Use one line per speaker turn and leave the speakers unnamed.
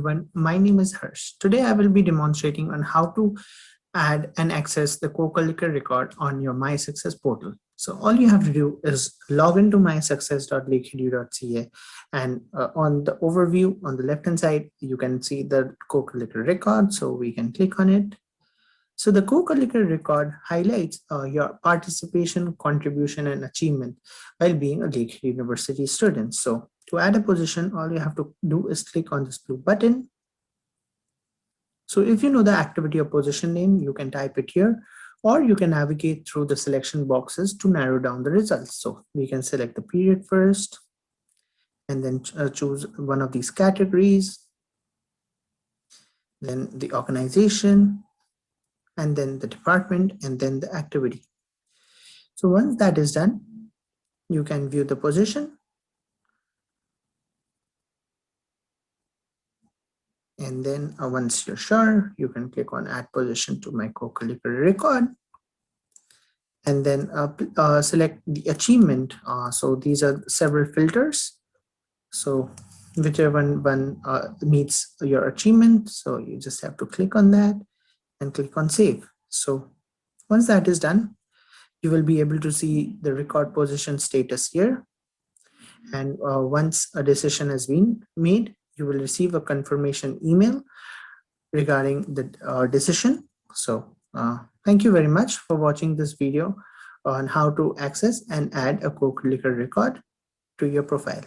everyone, my name is Harsh. Today I will be demonstrating on how to add and access the co-curricular record on your MySuccess portal. So all you have to do is log into mysuccess.lakehedu.ca, and on the overview on the left hand side you can see the co-curricular record, so we can click on it. So the co-curricular record highlights your participation, contribution, and achievement while being a Lakehead University student. So to add a position, all you have to do is click on this blue button. So if you know the activity or position name, you can type it here, or you can navigate through the selection boxes to narrow down the results. So we can select the period first, and then choose one of these categories, then the organization, and then the department, and then the activity. So once that is done, you can view the position. And then once you're sure, you can click on add position to my co-curricular record. And then select the achievement. So these are several filters. So whichever one meets your achievement, so you just have to click on that and click on save. So once that is done, you will be able to see the record position status here. And once a decision has been made, you will receive a confirmation email regarding the decision. So thank you very much for watching this video on how to access and add a co-curricular record to your profile.